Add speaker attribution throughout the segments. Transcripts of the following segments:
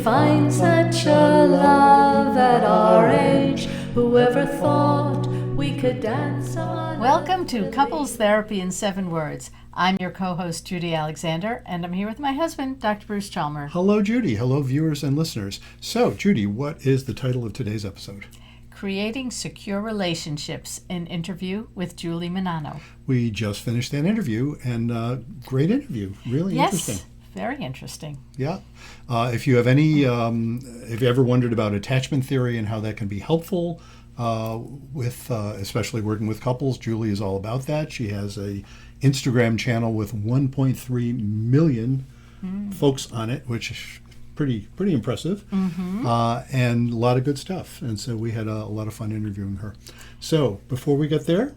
Speaker 1: find such a love at our age. Whoever thought we could dance on?
Speaker 2: Welcome to Couples Therapy in 7 Words. I'm your co-host, Judy Alexander, and I'm here with my husband, Dr. Bruce Chalmer.
Speaker 3: Hello, Judy. Hello, viewers and listeners. So, Judy, what is the title of today's episode?
Speaker 2: Creating Secure Relationships, an interview with Julie Menanno.
Speaker 3: We just finished that interview, and great interview. Really interesting.
Speaker 2: Yes, very interesting.
Speaker 3: Yeah. If you have any, if you ever wondered about attachment theory and how that can be helpful with, especially working with couples, Julie is all about that. She has a Instagram channel with 1.3 million folks on it, which is pretty impressive, and a lot of good stuff. And so we had a lot of fun interviewing her. So before we get there,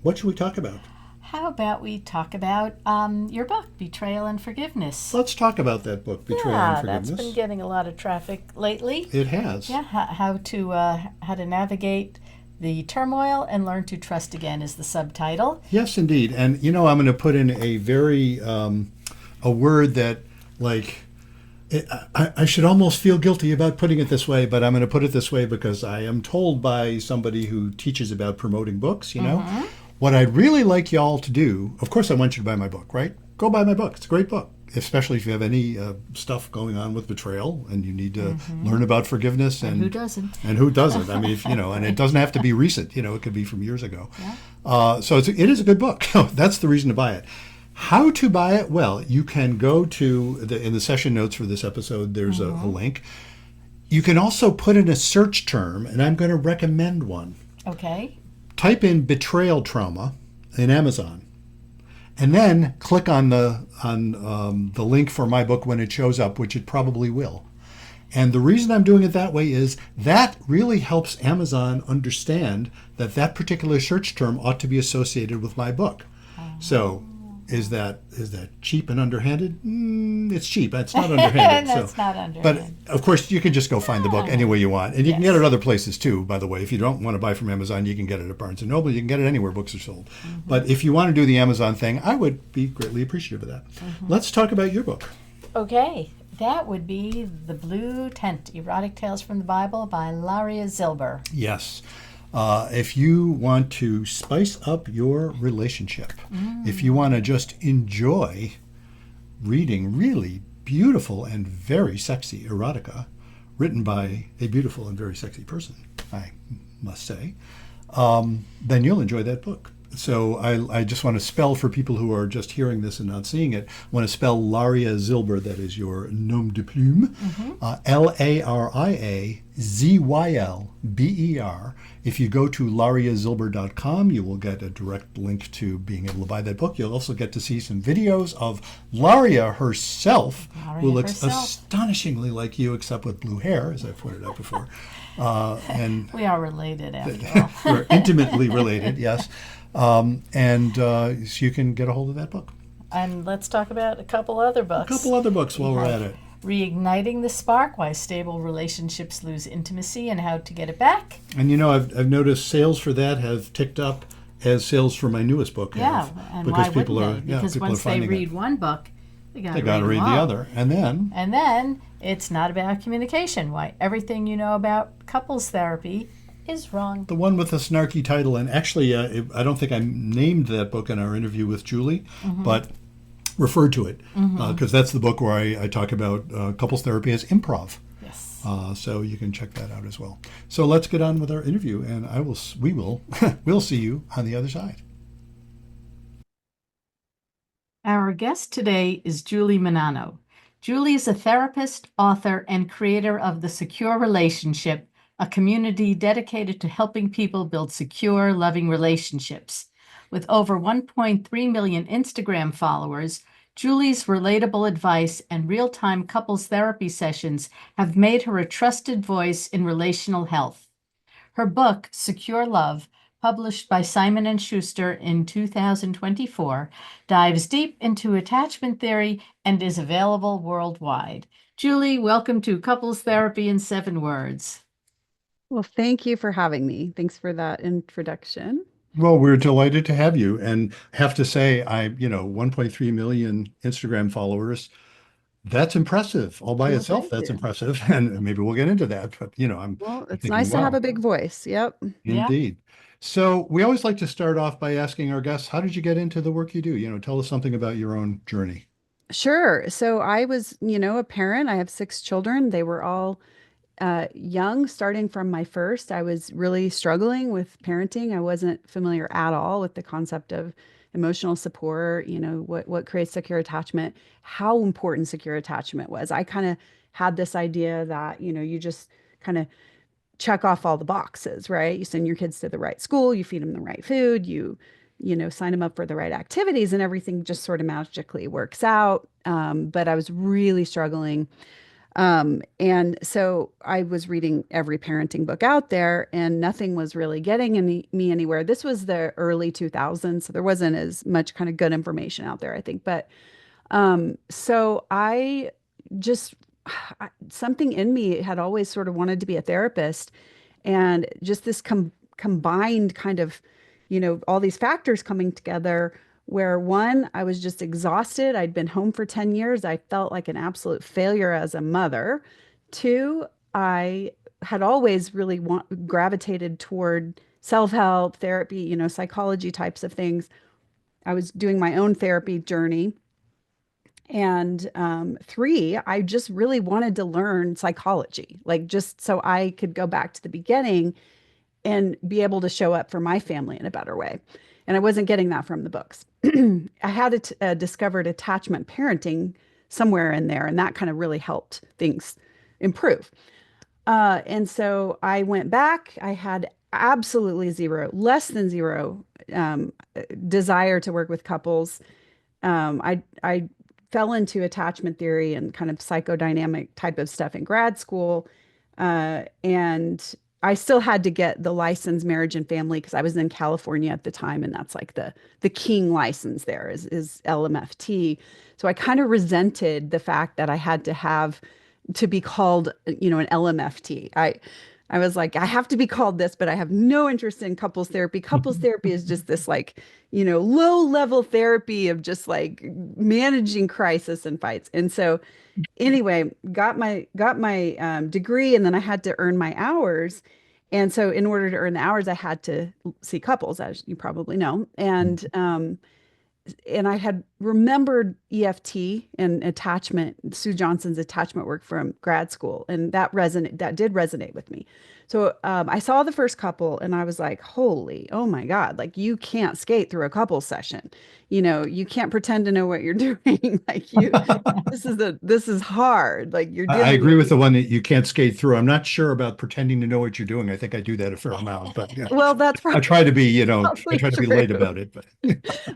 Speaker 3: what should we talk about?
Speaker 2: How about we talk about your book, Betrayal and Forgiveness?
Speaker 3: Let's talk about that book, Betrayal and Forgiveness.
Speaker 2: That's been getting a lot of traffic lately.
Speaker 3: It has.
Speaker 2: Yeah, how to navigate the turmoil and learn to trust again is the subtitle.
Speaker 3: Yes, indeed. And I'm going to put in a very a word that I should almost feel guilty about putting it this way, but I'm going to put it this way because I am told by somebody who teaches about promoting books, what I'd really like y'all to do, of course I want you to buy my book, right? Go buy my book. It's a great book, especially if you have any stuff going on with betrayal and you need to learn about forgiveness.
Speaker 2: And who doesn't?
Speaker 3: And who doesn't? I mean, and it doesn't have to be recent, it could be from years ago. Yeah. So it is a good book. That's the reason to buy it. How to buy it? Well, you can go to, in the session notes for this episode, there's a link. You can also put in a search term, and I'm going to recommend one.
Speaker 2: Okay.
Speaker 3: Type in betrayal trauma in Amazon, and then click on the link for my book when it shows up, which it probably will. And the reason I'm doing it that way is that really helps Amazon understand that particular search term ought to be associated with my book. So is that cheap and underhanded? It's cheap. It's not underhanded.
Speaker 2: That's not underhanded.
Speaker 3: But of course, you can just go find the book any way you want, and you can get it other places too. By the way, if you don't want to buy from Amazon, you can get it at Barnes and Noble. You can get it anywhere books are sold. But if you want to do the Amazon thing, I would be greatly appreciative of that. Let's talk about your book.
Speaker 2: Okay, that would be The Blue Tent: Erotic Tales from the Bible by Laria Zilber.
Speaker 3: Yes. If you want to spice up your relationship, if you want to just enjoy reading really beautiful and very sexy erotica written by a beautiful and very sexy person, I must say, then you'll enjoy that book. So I just want to spell for people who are just hearing this and not seeing it, I want to spell Laria Zilber, that is your nom de plume, LARIAZYLBER. If you go to lariazilber.com, you will get a direct link to being able to buy that book. You'll also get to see some videos of Laria herself, who looks astonishingly like you, except with blue hair, as I've pointed out before. And
Speaker 2: we are related, after all.
Speaker 3: We're intimately related, yes. So you can get a hold of that book.
Speaker 2: And let's talk about a couple other books.
Speaker 3: A couple other books while we're at it.
Speaker 2: Reigniting the Spark: Why Stable Relationships Lose Intimacy and How to Get It Back.
Speaker 3: And I've noticed sales for that have ticked up as sales for my newest book have.
Speaker 2: And
Speaker 3: because
Speaker 2: why
Speaker 3: people
Speaker 2: wouldn't they? Because once they read one book, they got to
Speaker 3: read the other. And
Speaker 2: then it's not about communication. Why everything you know about couples therapy is wrong.
Speaker 3: The one with the snarky title, and actually I don't think I named that book in our interview with Julie, but referred to it because that's the book where I talk about couples therapy as improv.
Speaker 2: Yes.
Speaker 3: So you can check that out as well. So let's get on with our interview, and we'll see you on the other side.
Speaker 2: Our guest today is Julie Menanno. Julie is a therapist, author, and creator of The Secure Relationship, a community dedicated to helping people build secure, loving relationships. With over 1.3 million Instagram followers, Julie's relatable advice and real-time couples therapy sessions have made her a trusted voice in relational health. Her book, Secure Love, published by Simon & Schuster in 2024, dives deep into attachment theory and is available worldwide. Julie, welcome to Couples Therapy in 7 Words.
Speaker 4: Well, thank you for having me. Thanks for that introduction.
Speaker 3: Well, we're delighted to have you, and have to say, 1.3 million Instagram followers. That's impressive all by
Speaker 4: Well,
Speaker 3: itself.
Speaker 4: thank
Speaker 3: That's
Speaker 4: you.
Speaker 3: impressive. And maybe we'll get into that. But,
Speaker 4: Well,
Speaker 3: I'm
Speaker 4: it's
Speaker 3: thinking,
Speaker 4: nice to have a
Speaker 3: wow,
Speaker 4: big voice. Yep.
Speaker 2: Yeah.
Speaker 3: indeed. So we always like to start off by asking our guests, how did you get into the work you do? Tell us something about your own journey.
Speaker 4: Sure. So I was, a parent. I have 6 children. They were all young, starting from my first. I was really struggling with parenting. I wasn't familiar at all with the concept of emotional support, what creates secure attachment, how important secure attachment was. I kind of had this idea that, you just kind of check off all the boxes, right? You send your kids to the right school, you feed them the right food, sign them up for the right activities, and everything just sort of magically works out. But I was really struggling, and so I was reading every parenting book out there, and nothing was really getting me anywhere. This was the early 2000s, so there wasn't as much kind of good information out there, I think. But so I just something in me had always sort of wanted to be a therapist, and just this combined kind of, all these factors coming together. Where one, I was just exhausted. I'd been home for 10 years. I felt like an absolute failure as a mother. Two, I had always really gravitated toward self-help therapy, psychology types of things. I was doing my own therapy journey. And three, I just really wanted to learn psychology, like just so I could go back to the beginning and be able to show up for my family in a better way. And I wasn't getting that from the books. I had discovered attachment parenting somewhere in there, and that kind of really helped things improve. And so I went back. I had absolutely zero, less than zero desire to work with couples. I fell into attachment theory and kind of psychodynamic type of stuff in grad school, and I still had to get the licensed marriage and family because I was in California at the time, and that's like the king license there is LMFT. So I kind of resented the fact that I had to be called, an LMFT. I was like, I have to be called this, but I have no interest in couples therapy. Couples therapy is just this like, low level therapy of just like managing crisis and fights. And so anyway, got my degree, and then I had to earn my hours. And so in order to earn the hours, I had to see couples, as you probably know. And I had remembered EFT and attachment, Sue Johnson's attachment work from grad school, and that did resonate with me. So I saw the first couple, and I was like, "Holy, oh my God! Like you can't skate through a couple session, you can't pretend to know what you're doing. Like this is hard. Like you're
Speaker 3: I
Speaker 4: dealing
Speaker 3: agree
Speaker 4: with
Speaker 3: with the one that you can't skate through. I'm not sure about pretending to know what you're doing. I think I do that a fair amount, but yeah,
Speaker 4: well, that's
Speaker 3: I try to be, I
Speaker 4: probably
Speaker 3: try to be light
Speaker 4: true.
Speaker 3: about it, but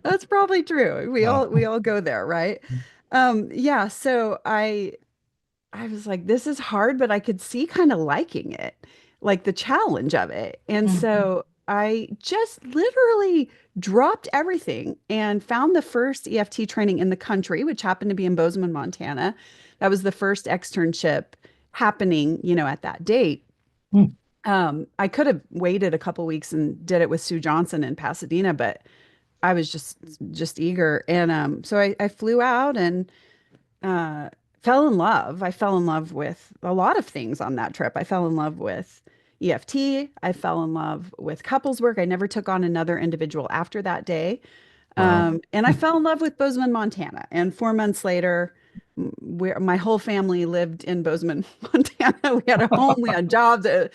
Speaker 4: That's probably true. We
Speaker 3: uh,
Speaker 4: all we all go there, right? Yeah, so I was like, this is hard, but I could see kind of liking it, like the challenge of it. And
Speaker 2: Mhm.
Speaker 4: so I just literally dropped everything and found the first EFT training in the country, which happened to be in Bozeman, Montana. That was the first externship happening, at that date.
Speaker 3: hmm,
Speaker 4: I could have waited a couple weeks and did it with Sue Johnson in Pasadena, but I was just eager. And so I flew out and uh, fell in love. I fell in love with a lot of things on that trip. I fell in love with EFT. I fell in love with couples work. I never took on another individual after that day.
Speaker 3: wow.
Speaker 4: And I fell in love with Bozeman, Montana. And 4 months later, my whole family lived in Bozeman, Montana. We had a home, we had jobs. It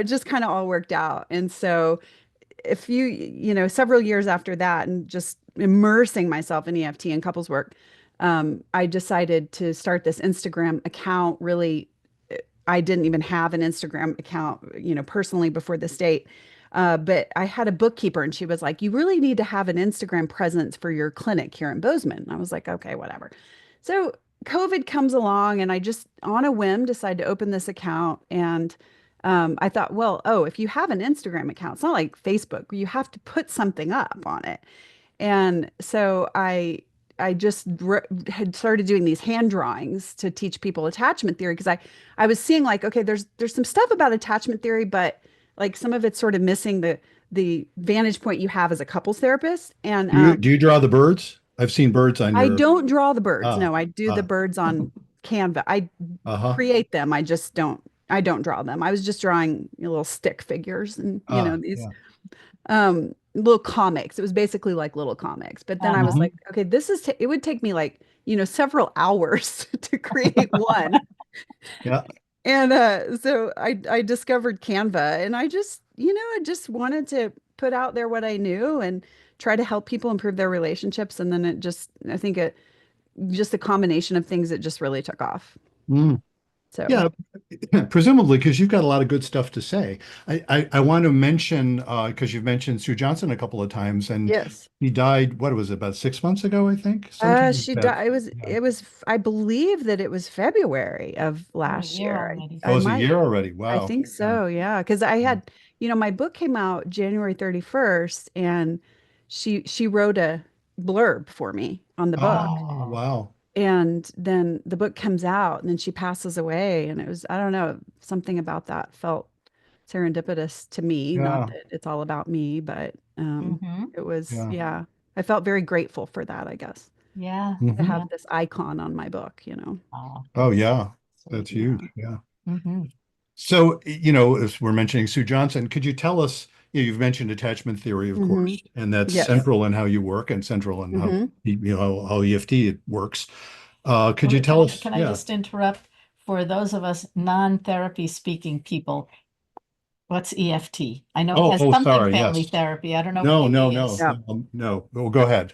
Speaker 4: just kind of all worked out. And so several years after that, and just immersing myself in EFT and couples work, I decided to start this Instagram account. Really, I didn't even have an Instagram account, personally before this date. But I had a bookkeeper, and she was like, "You really need to have an Instagram presence for your clinic here in Bozeman." And I was like, "Okay, whatever." So COVID comes along, and I just, on a whim, decided to open this account. And I thought, well, oh, if you have an Instagram account, it's not like Facebook. You have to put something up on it. And so I just had started doing these hand drawings to teach people attachment theory, because I was seeing like, okay, there's some stuff about attachment theory, but like some of it's sort of missing the vantage point you have as a couples therapist. And
Speaker 3: Do you draw the birds? I've seen birds on
Speaker 4: I
Speaker 3: your.
Speaker 4: don't draw the birds.
Speaker 3: Ah,
Speaker 4: No, I do the
Speaker 3: ah,
Speaker 4: birds on Canva. I
Speaker 3: uh-huh.
Speaker 4: create them. I don't draw them. I was just drawing little stick figures and these
Speaker 3: Yeah.
Speaker 4: little comics. It was basically like little comics. But then I was
Speaker 2: Uh-huh.
Speaker 4: like, okay, it would take me like, several hours to create one.
Speaker 3: Yeah.
Speaker 4: And so I discovered Canva and I just wanted to put out there what I knew and try to help people improve their relationships. And then I think just a combination of things that just really took off.
Speaker 3: Mm.
Speaker 4: So,
Speaker 3: Yeah, presumably because you've got a lot of good stuff to say. I want to mention because you've mentioned Sue Johnson a couple of times, and
Speaker 4: yes.
Speaker 3: he died, what was it, about 6 months ago, I think? Sometime like
Speaker 4: She
Speaker 3: that.
Speaker 4: died.
Speaker 3: Yeah.
Speaker 4: I believe that it was February of
Speaker 2: Oh, a
Speaker 4: last
Speaker 2: year
Speaker 4: year.
Speaker 2: already.
Speaker 3: Oh, it
Speaker 4: I
Speaker 3: was a
Speaker 4: might,
Speaker 3: year already.
Speaker 4: I
Speaker 3: Wow.
Speaker 4: think
Speaker 3: Yeah.
Speaker 4: so. Yeah. Because I
Speaker 3: Yeah.
Speaker 4: had, my book came out January 31st and she wrote a blurb for me on the book.
Speaker 3: Oh, wow.
Speaker 4: And then the book comes out and then she passes away. And it was, I don't know, something about that felt serendipitous to me. Not
Speaker 3: Yeah.
Speaker 4: that it's all about me, but
Speaker 2: Mm-hmm.
Speaker 4: it was,
Speaker 3: Yeah.
Speaker 4: yeah, I felt very grateful for that, I guess,
Speaker 2: Yeah.
Speaker 4: to
Speaker 3: Hmm.
Speaker 2: Yeah.
Speaker 4: have this icon on my book.
Speaker 2: Oh,
Speaker 3: Oh,
Speaker 2: that's
Speaker 3: yeah.
Speaker 2: sweet.
Speaker 3: That's
Speaker 4: Yeah.
Speaker 3: huge. Yeah.
Speaker 2: Mm-hmm.
Speaker 3: So, as we're mentioning Sue Johnson, could you tell us, you've mentioned attachment theory, of
Speaker 4: Hmm.
Speaker 3: course, and that's
Speaker 4: Yes.
Speaker 3: central in how you work and central in how,
Speaker 4: Hmm.
Speaker 3: how EFT works. Could
Speaker 2: Well,
Speaker 3: you tell us?
Speaker 2: can I
Speaker 3: Yeah.
Speaker 2: just interrupt? For those of us non-therapy speaking people, what's EFT? I know it
Speaker 3: Oh,
Speaker 2: has
Speaker 3: oh,
Speaker 2: something
Speaker 3: sorry.
Speaker 2: family
Speaker 3: Yes.
Speaker 2: therapy. I don't know what
Speaker 3: No,
Speaker 2: it
Speaker 3: no, no,
Speaker 2: is.
Speaker 4: Yeah.
Speaker 3: no, no. Well, go ahead.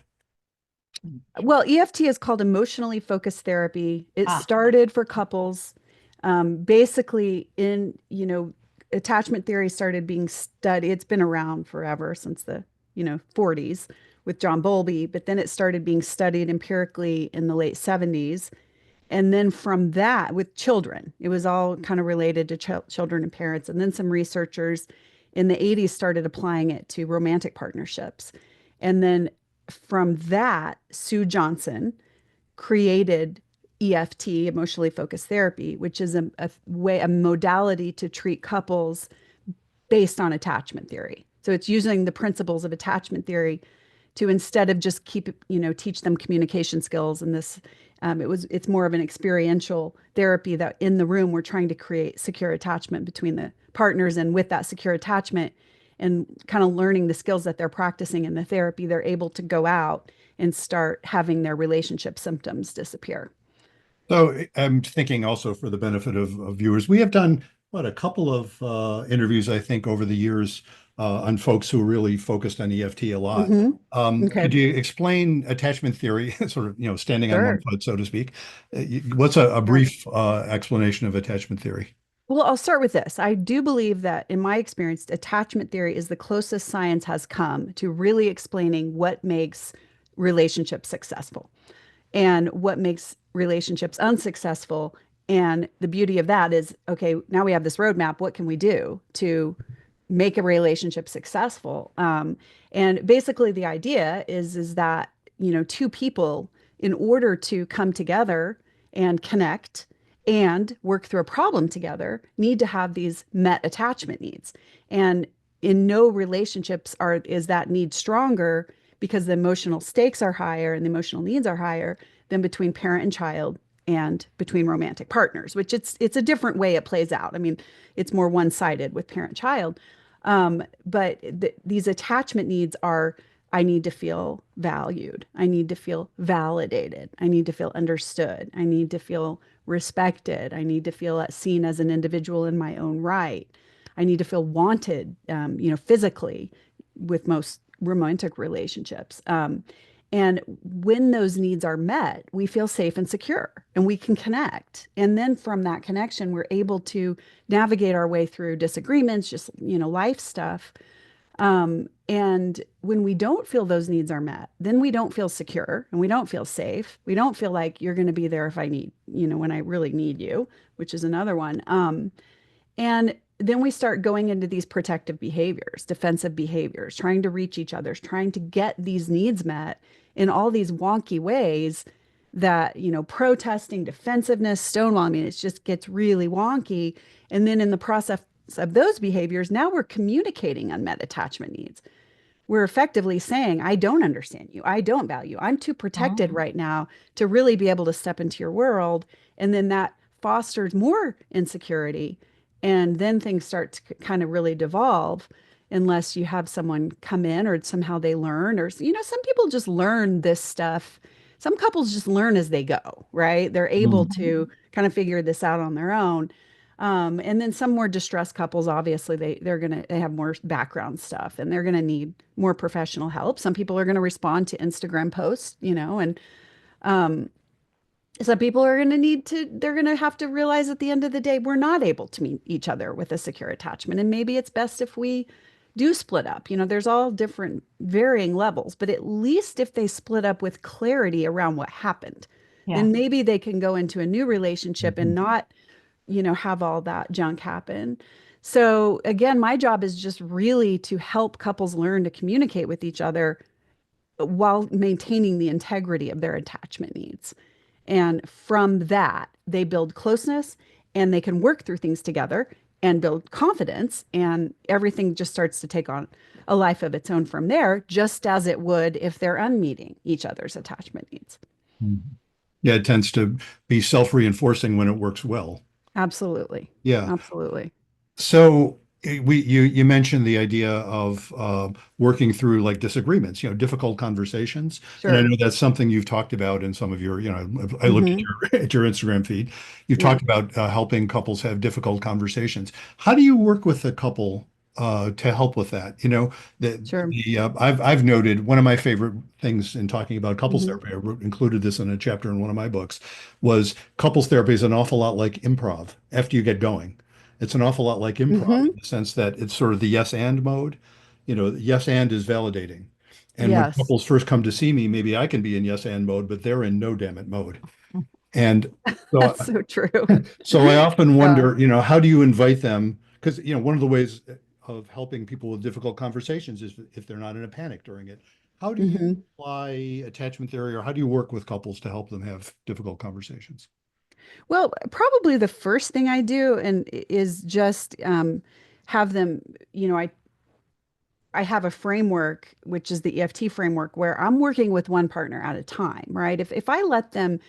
Speaker 4: Well, EFT is called emotionally focused therapy. It
Speaker 2: Ah,
Speaker 4: started for couples. Basically, attachment theory started being studied. It's been around forever since the, 40s with John Bowlby, but then it started being studied empirically in the late 70s. And then from that, with children, it was all kind of related to children and parents. And then some researchers in the 80s started applying it to romantic partnerships. And then from that, Sue Johnson created EFT, emotionally focused therapy, which is a modality to treat couples based on attachment theory. So it's using the principles of attachment theory to, instead of just teach them communication skills and this, it's more of an experiential therapy that in the room we're trying to create secure attachment between the partners, and with that secure attachment and kind of learning the skills that they're practicing in the therapy, they're able to go out and start having their relationship symptoms disappear.
Speaker 3: So I'm thinking also for the benefit of viewers, we have done a couple of interviews, I think, over the years on folks who really focused on EFT a lot.
Speaker 4: Hmm. Okay.
Speaker 3: Could you explain attachment theory, sort of, standing on one
Speaker 4: Sure.
Speaker 3: foot, so to speak? What's a
Speaker 4: Sure.
Speaker 3: brief explanation of attachment theory?
Speaker 4: Well, I'll start with this. I do believe that, in my experience, attachment theory is the closest science has come to really explaining what makes relationships successful and what makes relationships unsuccessful. And the beauty of that is, okay, now we have this roadmap. What can we do to make a relationship successful? And basically, the idea is that two people, in order to come together and connect and work through a problem together, need to have these met attachment needs. And in no relationships is that need stronger, because the emotional stakes are higher and the emotional needs are higher than between parent and child and between romantic partners, which it's a different way it plays out. I mean, it's more one-sided with parent-child. But these attachment needs are, I need to feel valued. I need to feel validated. I need to feel understood. I need to feel respected. I need to feel seen as an individual in my own right. I need to feel wanted, physically, with most romantic relationships. And when those needs are met, we feel safe and secure and we can connect. And then from that connection, we're able to navigate our way through disagreements, just, life stuff. And when we don't feel those needs are met, then we don't feel secure and we don't feel safe. We don't feel like you're going to be there if I need, when I really need you, which is another one. And then we start going into these protective behaviors, defensive behaviors, trying to reach each other, trying to get these needs met in all these wonky ways that, protesting, defensiveness, stonewalling, I mean, it just gets really wonky. And then in the process of those behaviors, now we're communicating unmet attachment needs. we're effectively saying, I don't understand you. I don't value you. I'm too protected
Speaker 2: Mm.
Speaker 4: right now to really be able to step into your world. And then that fosters more insecurity. And then things start to kind of really devolve unless you have someone come in or somehow they learn, or, some people just learn this stuff. Some couples just learn as they go, right? They're able
Speaker 3: Mm.
Speaker 4: to kind of figure this out on their own. And then some more distressed couples, obviously, they have more background stuff and they're gonna need more professional help. Some people are gonna respond to Instagram posts, and um, some people are they're gonna have to realize at the end of the day, we're not able to meet each other with a secure attachment. And maybe it's best if we do split up. There's all different varying levels, but at least if they split up with clarity around what happened,
Speaker 2: Yeah.
Speaker 4: then maybe they can go into a new relationship and
Speaker 3: Mhm.
Speaker 4: not have all that junk happen. So again, my job is just really to help couples learn to communicate with each other while maintaining the integrity of their attachment needs. And from that, they build closeness and they can work through things together and build confidence. And everything just starts to take on a life of its own from there, just as it would if they're unmeeting each other's attachment needs.
Speaker 3: Mhm. Yeah, it tends to be self-reinforcing when it works well.
Speaker 4: Absolutely.
Speaker 3: Yeah.
Speaker 4: Absolutely.
Speaker 3: So you mentioned the idea of working through like disagreements, difficult conversations, and I
Speaker 4: Sure.
Speaker 3: know that's something you've talked about in some of your, I looked at
Speaker 4: Hmm.
Speaker 3: your Instagram feed. You've
Speaker 4: Yeah.
Speaker 3: talked about helping couples have difficult conversations. How do you work with a couple to help with that?
Speaker 4: Sure.
Speaker 3: I've noted one of my favorite things in talking about couples
Speaker 4: Hmm.
Speaker 3: therapy. Included this in a chapter in one of my books. Was couples therapy is an awful lot like improv after you get going. It's an awful lot like improv
Speaker 4: Hmm.
Speaker 3: in the sense that it's sort of the yes and mode. Yes and is validating. And when
Speaker 4: Yes.
Speaker 3: couples first come to see me, maybe I can be in yes and mode, but they're in no damn it mode. And so,
Speaker 4: That's so true.
Speaker 3: so I often
Speaker 4: Yeah.
Speaker 3: wonder, how do you invite them? Because, one of the ways of helping people with difficult conversations is if they're not in a panic during it. How do you
Speaker 4: Hmm.
Speaker 3: apply attachment theory or how do you work with couples to help them have difficult conversations?
Speaker 4: Well, probably the first thing I do and is just have them, I have a framework, which is the EFT framework, where I'm working with one partner at a time, right? If I let them,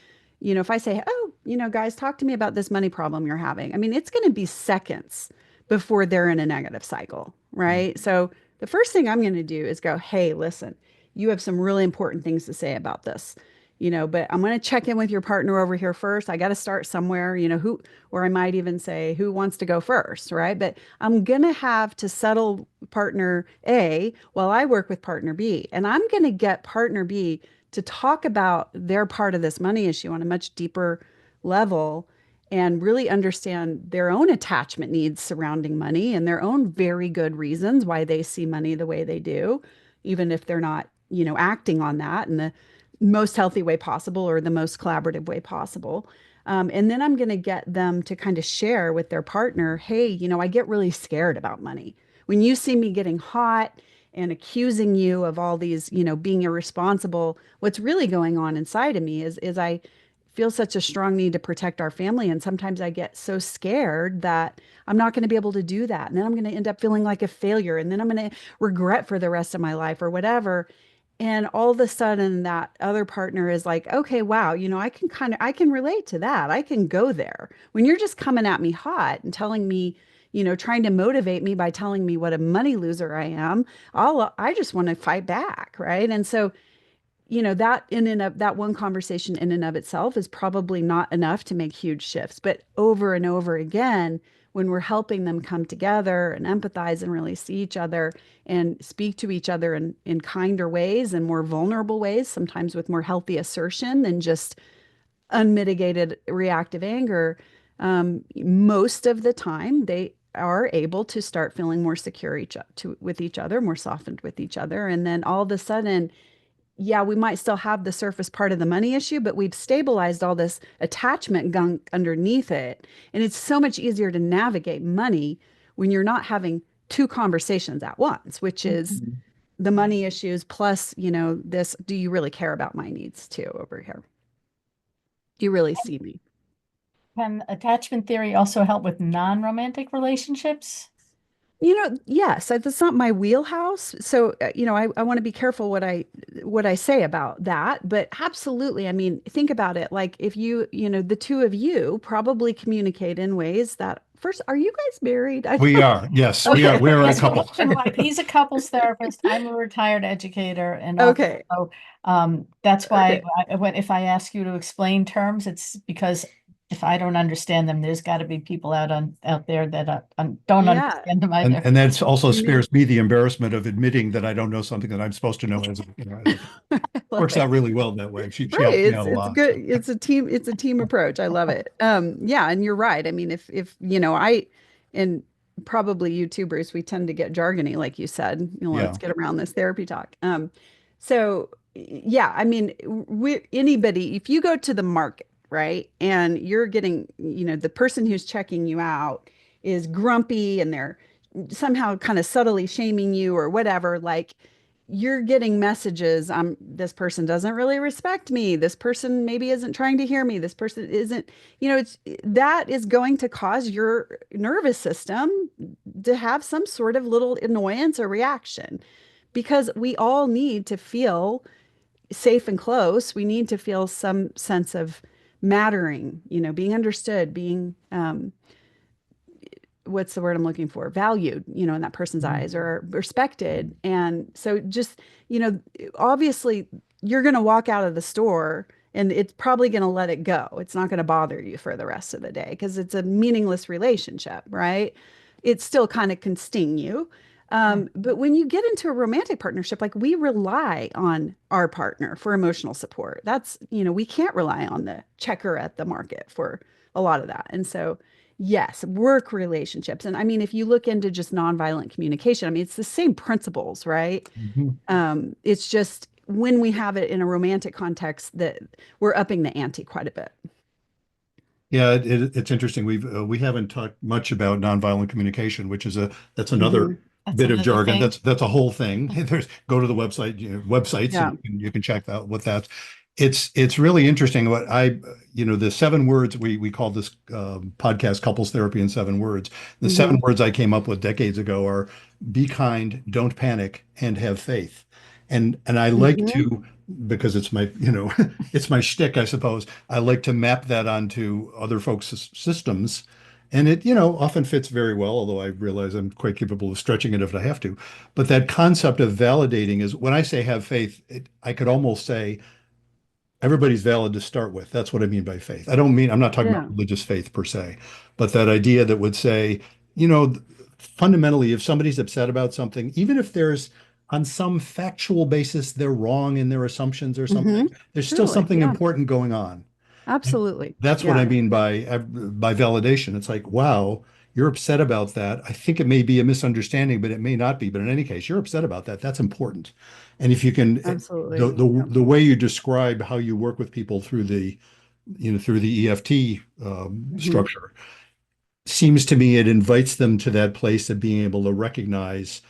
Speaker 4: if I say, oh, guys, talk to me about this money problem you're having. I mean, it's going to be seconds before they're in a negative cycle, right? So the first thing I'm going to do is go, hey, listen, you have some really important things to say about this. But I'm going to check in with your partner over here first. I got to start somewhere, or I might even say, who wants to go first, right? But I'm going to have to settle partner A while I work with partner B. And I'm going to get partner B to talk about their part of this money issue on a much deeper level and really understand their own attachment needs surrounding money and their own very good reasons why they see money the way they do, even if they're not, acting on that in the most healthy way possible or the most collaborative way possible. And then I'm going to get them to kind of share with their partner, hey, I get really scared about money. When you see me getting hot and accusing you of all these, being irresponsible, what's really going on inside of me is I feel such a strong need to protect our family. And sometimes I get so scared that I'm not going to be able to do that. And then I'm going to end up feeling like a failure. And then I'm going to regret for the rest of my life or whatever. And all of a sudden that other partner is like, okay, wow, I can relate to that. I can go there. When you're just coming at me hot and telling me, trying to motivate me by telling me what a money loser I am, I just want to fight back, right? And so, that in and of that one conversation in and of itself is probably not enough to make huge shifts. But over and over again, when we're helping them come together and empathize and really see each other and speak to each other in kinder ways and more vulnerable ways, sometimes with more healthy assertion than just unmitigated reactive anger, most of the time they are able to start feeling more secure with each other, more softened with each other. And then all of a sudden, yeah, we might still have the surface part of the money issue, but we've stabilized all this attachment gunk underneath it. And it's so much easier to navigate money when you're not having two conversations at once, which is
Speaker 2: Mhm.
Speaker 4: the money issues plus, this, do you really care about my needs too over here? Do you really see me?
Speaker 2: Can attachment theory also help with non-romantic relationships?
Speaker 4: Yes, that's not my wheelhouse. So, I want to be careful what I say about that. But absolutely, I mean, think about it. Like if the two of you probably communicate in ways that first, are you guys married? I
Speaker 3: We
Speaker 4: don't.
Speaker 3: are. Yes, we are.
Speaker 4: Okay.
Speaker 3: We are a
Speaker 2: His
Speaker 3: couple.
Speaker 2: husband and wife, he's a couples therapist. I'm a retired educator and author.
Speaker 4: Okay.
Speaker 2: So that's why
Speaker 4: Okay.
Speaker 2: if I ask you to explain terms, it's because if I don't understand them, there's got to be people out there that don't
Speaker 4: Yeah.
Speaker 2: understand them
Speaker 3: And
Speaker 2: either.
Speaker 3: and that also
Speaker 4: Amen.
Speaker 3: spares me the embarrassment of admitting that I don't know something that I'm supposed to know. It
Speaker 4: I love
Speaker 3: works out
Speaker 4: it.
Speaker 3: really well that way. She
Speaker 4: Right.
Speaker 3: helps me out a
Speaker 4: It's
Speaker 3: lot.
Speaker 4: good.
Speaker 3: So
Speaker 4: It's a team approach. I love it. Yeah, and you're right. I mean, if and probably you too, Bruce, we tend to get jargony, like you said. Let's
Speaker 3: yeah.
Speaker 4: get around this therapy talk. So yeah, I mean, anybody, if you go to the market, right, and you're getting, the person who's checking you out is grumpy and they're somehow kind of subtly shaming you or whatever, like you're getting messages, this person doesn't really respect me, this person maybe isn't trying to hear me, this person isn't, it's that is going to cause your nervous system to have some sort of little annoyance or reaction, because we all need to feel safe and close. We need to feel some sense of mattering, being understood, being what's the word I'm looking for? Valued, in that person's
Speaker 3: Mhm.
Speaker 4: eyes, or respected. And so just, obviously you're going to walk out of the store and it's probably going to let it go. It's not going to bother you for the rest of the day because it's a meaningless relationship, right? It still kind of can sting you. But when you get into a romantic partnership, like we rely on our partner for emotional support. We can't rely on the checker at the market for a lot of that. And so, yes, work relationships. And I mean, if you look into just nonviolent communication, I mean, it's the same principles, right?
Speaker 3: Mhm.
Speaker 4: It's just when we have it in a romantic context that we're upping the ante quite a bit.
Speaker 3: Yeah, it's interesting. We haven't talked much about nonviolent communication, which is that's another
Speaker 4: Hmm.
Speaker 2: That's
Speaker 3: bit of
Speaker 2: another
Speaker 3: jargon.
Speaker 2: thing.
Speaker 3: That's a whole thing. There's go to the website, websites, and
Speaker 4: Yeah.
Speaker 3: you can check out what that's. It's really interesting. The 7 words we call this podcast couples therapy in 7 words. The seven
Speaker 4: Hmm.
Speaker 3: words I came up with decades ago are be kind, don't panic, and have faith. And I like
Speaker 4: Hmm.
Speaker 3: to, because it's my, it's my shtick, I suppose. I like to map that onto other folks' systems. And it, often fits very well, although I realize I'm quite capable of stretching it if I have to. But that concept of validating is when I say have faith, I could almost say everybody's valid to start with. That's what I mean by faith. I'm not talking about
Speaker 4: Yeah.
Speaker 3: religious faith per se, but that idea that would say, you know, fundamentally, if somebody's upset about something, even if there's on some factual basis they're wrong in their assumptions or
Speaker 4: Hmm.
Speaker 3: something, there's still
Speaker 4: Truly.
Speaker 3: something
Speaker 4: Yeah.
Speaker 3: important going on. And
Speaker 4: Absolutely.
Speaker 3: that's what I
Speaker 4: Yeah.
Speaker 3: mean by validation. It's like, wow, you're upset about that. I think it may be a misunderstanding, but it may not be. But in any case, you're upset about that. That's important. And if you can,
Speaker 4: Absolutely.
Speaker 3: the way you describe how you work with people through the EFT
Speaker 4: Hmm.
Speaker 3: structure seems to me it invites them to that place of being able to recognize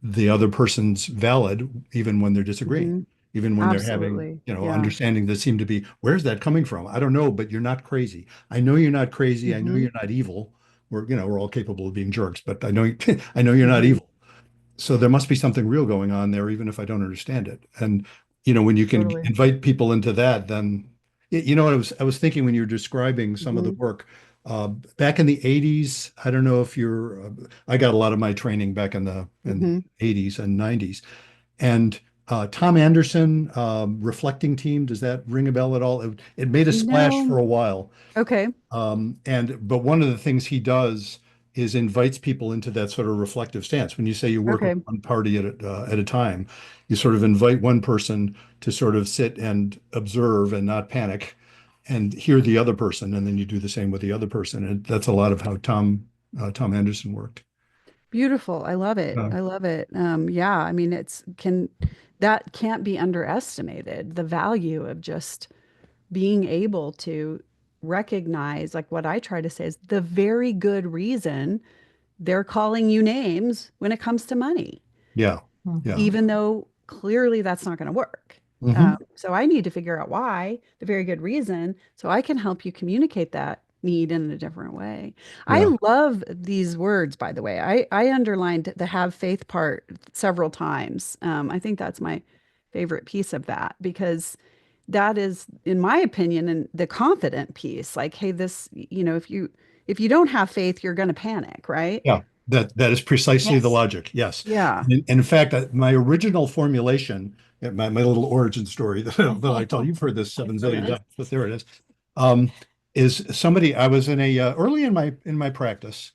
Speaker 3: the other person's valid, even when they're disagreeing,
Speaker 4: Hmm.
Speaker 3: even when they're having,
Speaker 4: Absolutely. Yeah.
Speaker 3: understanding that seem to be, where's that coming from? I don't know, but you're not crazy. I know you're not crazy. I know
Speaker 4: Hmm.
Speaker 3: you're not evil. We're all capable of being jerks, but I know, I know you're not
Speaker 4: Hmm.
Speaker 3: evil. So there must be something real going on there, even if I don't understand it. And, when you can
Speaker 4: Totally.
Speaker 3: invite people into that, then, what I was thinking when you were describing some of the
Speaker 4: Hmm.
Speaker 3: work, back in the 80s, I don't know if I got a lot of my training back in the
Speaker 4: Hmm.
Speaker 3: 80s and 90s. And Tom Anderson, reflecting team, does that ring a bell at all? It made a splash
Speaker 4: No.
Speaker 3: for a while.
Speaker 4: Okay.
Speaker 3: But one of the things he does is invites people into that sort of reflective stance. When you say you work with
Speaker 4: Okay.
Speaker 3: one party at a time, you sort of invite one person to sort of sit and observe and not panic and hear the other person, and then you do the same with the other person. And that's a lot of how Tom Anderson worked.
Speaker 4: Beautiful. I love it.
Speaker 3: Uh,
Speaker 4: I love it. Yeah, I mean, that can't be underestimated. The value of just being able to recognize, like what I try to say is the very good reason they're calling you names when it comes to money,
Speaker 3: yeah, yeah.
Speaker 2: Mhm.
Speaker 4: even though clearly that's not going to work.
Speaker 3: Hmm.
Speaker 4: So I need to figure out why, the very good reason, so I can help you communicate that need in a different way. I
Speaker 3: Yeah.
Speaker 4: love these words, by the way. I underlined the have faith part several times. I think that's my favorite piece of that because that is, in my opinion, and the confident piece. Like, hey, this, if you don't have faith, you're going to panic, right?
Speaker 3: Yeah, that is precisely the
Speaker 2: Yes.
Speaker 3: logic. Yes.
Speaker 4: Yeah.
Speaker 3: In fact, my original formulation, my little origin story that I tell you've heard this seven
Speaker 2: There
Speaker 3: zillion
Speaker 2: it is.
Speaker 3: times, but there it um, is somebody I was in a early in my practice.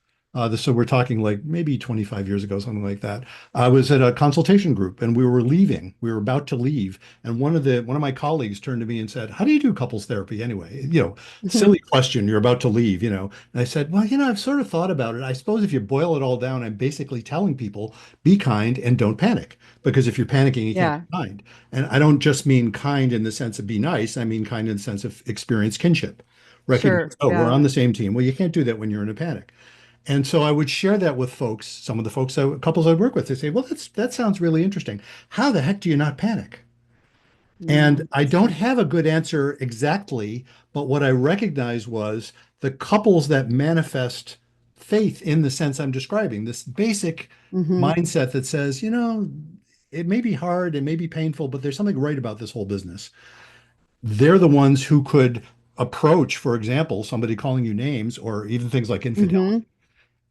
Speaker 3: So we're talking like maybe 25 years ago, something like that. I was at a consultation group and we were leaving. We were about to leave, and one of my colleagues turned to me and said, "How do you do couples therapy anyway?" Silly question. You're about to leave. And I said, "Well, I've sort of thought about it. I suppose if you boil it all down, I'm basically telling people be kind and don't panic, because if you're panicking, you can't
Speaker 4: Yeah.
Speaker 3: be kind." And I don't just mean kind in the sense of be nice. I mean kind in the sense of experience kinship. Recognize,
Speaker 4: Sure.
Speaker 3: oh, we're
Speaker 4: Yeah.
Speaker 3: on the same team. Well, you can't do that when you're in a panic. And so I would share that with folks, some of the couples I work with. They say, well, that sounds really interesting. How the heck do you not panic?
Speaker 4: Yeah.
Speaker 3: And I don't have a good answer exactly, but what I recognize was the couples that manifest faith in the sense I'm describing, this basic
Speaker 4: Hmm.
Speaker 3: mindset that says, it may be hard, it may be painful, but there's something right about this whole business. They're the ones who could approach, for example, somebody calling you names or even things like infidelity
Speaker 4: Hmm.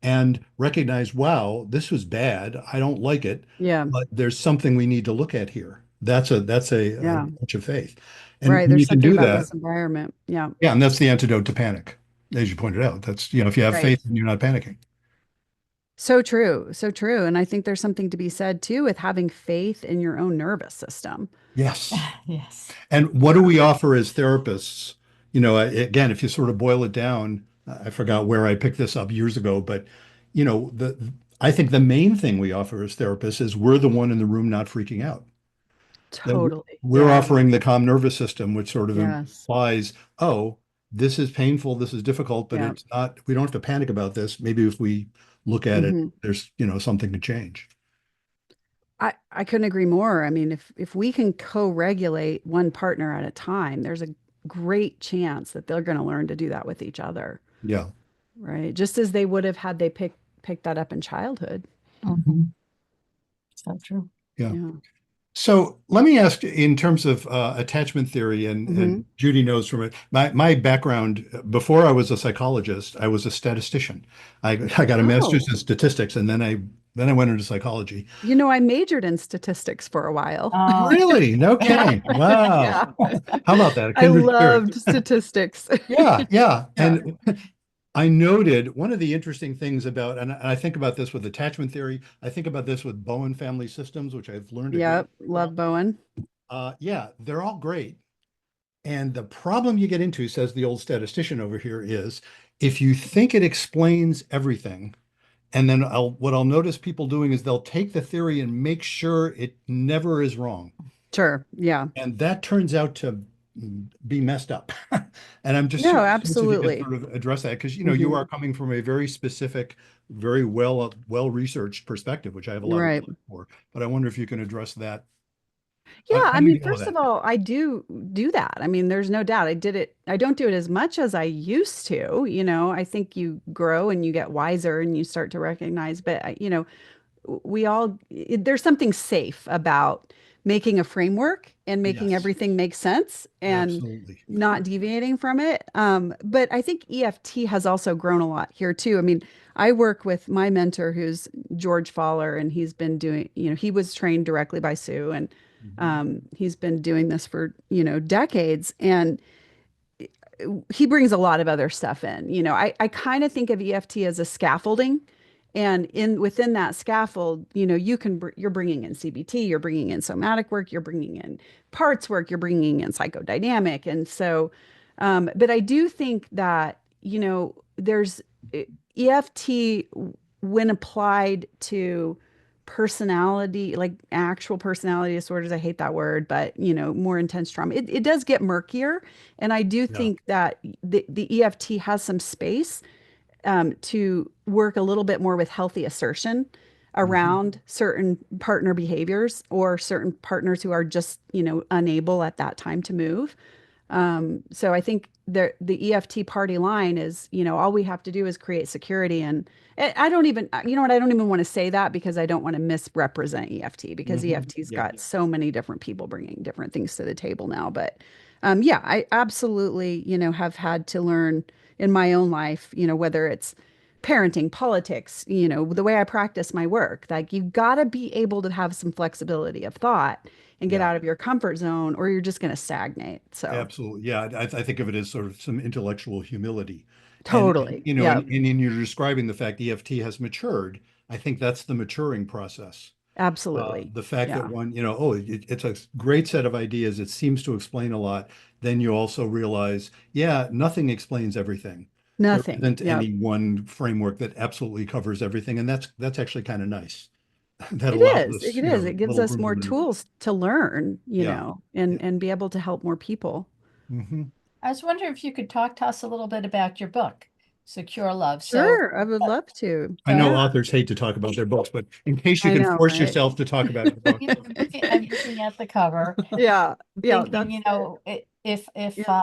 Speaker 3: and recognize, wow, this was bad. I don't like it,
Speaker 4: Yeah.
Speaker 3: but there's something we need to look at here. That's a
Speaker 4: Yeah.
Speaker 3: touch of faith. And
Speaker 4: Right.
Speaker 3: when
Speaker 4: There's
Speaker 3: you can
Speaker 4: something
Speaker 3: do
Speaker 4: about
Speaker 3: that,
Speaker 4: this environment. Yeah.
Speaker 3: yeah, and that's the antidote to panic, as you pointed out. That's, if you have
Speaker 4: Right.
Speaker 3: faith and you're not panicking.
Speaker 4: So true. So true. And I think there's something to be said too with having faith in your own nervous system.
Speaker 3: Yes.
Speaker 2: Yes.
Speaker 3: And what do we offer as therapists? Again, if you sort of boil it down, I forgot where I picked this up years ago, but I think the main thing we offer as therapists is we're the one in the room not freaking out. That
Speaker 4: Totally.
Speaker 3: we're
Speaker 4: Yeah.
Speaker 3: offering the calm nervous system, which sort of
Speaker 4: Yes.
Speaker 3: implies, oh, this is painful, this is difficult, but
Speaker 4: Yeah.
Speaker 3: it's not, we don't have to panic about this. Maybe if we look at it,
Speaker 4: Hmm.
Speaker 3: there's, something to change.
Speaker 4: I couldn't agree more. I mean, if we can co-regulate one partner at a time, there's a great chance that they're going to learn to do that with each other,
Speaker 3: Yeah.
Speaker 4: right? Just as they would have had they picked that up in childhood.
Speaker 2: Mhm. So true.
Speaker 3: Yeah.
Speaker 4: Yeah.
Speaker 3: So let me ask, in terms of attachment theory,
Speaker 4: Hmm.
Speaker 3: and Judy knows from it, my background, before I was a psychologist, I was a statistician. I got a master's
Speaker 4: Oh,
Speaker 3: in statistics, and then I went into psychology.
Speaker 4: I majored in statistics for a while.
Speaker 2: Oh,
Speaker 3: Really? No
Speaker 4: Yeah.
Speaker 3: kidding. Wow.
Speaker 4: Yeah.
Speaker 3: How about that? A
Speaker 4: I
Speaker 3: kindred spirit.
Speaker 4: loved statistics.
Speaker 3: Yeah, yeah.
Speaker 4: Yeah.
Speaker 3: And I noted one of the interesting things about, and I think about this with attachment theory, I think about this with Bowen family systems, which I've learned a great
Speaker 4: Yep.
Speaker 3: deal
Speaker 4: Love
Speaker 3: about.
Speaker 4: Bowen.
Speaker 3: Yeah, they're all great. And the problem you get into, says the old statistician over here, is if you think it explains everything, and then what I'll notice people doing is they'll take the theory and make sure it never is wrong.
Speaker 4: Sure. Yeah.
Speaker 3: And that turns out to be messed up. And I'm just
Speaker 4: No,
Speaker 3: curious if you could
Speaker 4: absolutely.
Speaker 3: sort of address that, because you
Speaker 4: Hmm.
Speaker 3: are coming from a very specific, very well researched perspective, which I have a lot of
Speaker 4: Right.
Speaker 3: respect for. But I wonder if you can address that.
Speaker 4: Yeah,
Speaker 3: How
Speaker 4: I
Speaker 3: do you
Speaker 4: mean,
Speaker 3: deal with
Speaker 4: first of
Speaker 3: that?
Speaker 4: all, I do that. I mean, there's no doubt. I don't do it as much as I used to. I think you grow and you get wiser and you start to recognize, but there's something safe about making a framework and making
Speaker 3: Yes,
Speaker 4: everything make sense and
Speaker 3: absolutely.
Speaker 4: not deviating from it. But I think EFT has also grown a lot here too. I mean, I work with my mentor who's George Faller, and he's been doing, he was trained directly by Sue, and
Speaker 3: Mhm.
Speaker 4: he's been doing this for, decades. And he brings a lot of other stuff in. I kind of think of EFT as a scaffolding. And within that scaffold, you're bringing in CBT, you're bringing in somatic work, you're bringing in parts work, you're bringing in psychodynamic. And so, but I do think that, there's EFT when applied to personality, like actual personality disorders. I hate that word, but more intense trauma. It does get murkier. And I do
Speaker 3: Yeah.
Speaker 4: think that the EFT has some space to work a little bit more with healthy assertion
Speaker 3: Mhm.
Speaker 4: around certain partner behaviors or certain partners who are just, unable at that time to move. So I think the EFT party line is, all we have to do is create security. And I don't even, you know what, I don't even want to say that because I don't want to misrepresent EFT because EFT's
Speaker 3: Yeah.
Speaker 4: got so many different people bringing different things to the table now. But yeah, I absolutely, have had to learn in my own life, whether it's parenting, politics, the way I practice my work, like you got to be able to have some flexibility of thought and get
Speaker 3: Yeah.
Speaker 4: out of your comfort zone or you're just going to stagnate. So
Speaker 3: Absolutely. Yeah. I think of it as sort of some intellectual humility.
Speaker 4: totally. Yep.
Speaker 3: And in you're describing the fact EFT has matured, I think that's the maturing process.
Speaker 4: Absolutely.
Speaker 3: The fact that
Speaker 4: Yeah.
Speaker 3: one, oh, it's a great set of ideas. It seems to explain a lot. Then you also realize, yeah, nothing explains everything. There
Speaker 4: Nothing.
Speaker 3: isn't
Speaker 4: Yep.
Speaker 3: any one framework that absolutely covers everything, and that's actually kind of nice. That
Speaker 4: It
Speaker 3: allows
Speaker 4: is.
Speaker 3: us,
Speaker 4: It is. It gives
Speaker 3: little
Speaker 4: us
Speaker 3: room to
Speaker 4: more
Speaker 3: maneuver.
Speaker 4: tools to learn,
Speaker 3: Yeah. Yeah.
Speaker 4: and be able to help more people.
Speaker 3: Hmm.
Speaker 2: I was wondering if you could talk to us a little bit about your book, Secure Love.
Speaker 4: Sure, I would love to.
Speaker 3: I know
Speaker 2: so
Speaker 4: Yeah,
Speaker 3: authors hate to talk about their books, but in case you
Speaker 4: I
Speaker 3: can
Speaker 4: know,
Speaker 3: force
Speaker 4: right?
Speaker 3: yourself to talk about your book.
Speaker 2: I'm looking at the cover,
Speaker 4: Yeah, yeah,
Speaker 2: thinking,
Speaker 4: that's it.
Speaker 2: if
Speaker 4: Yeah,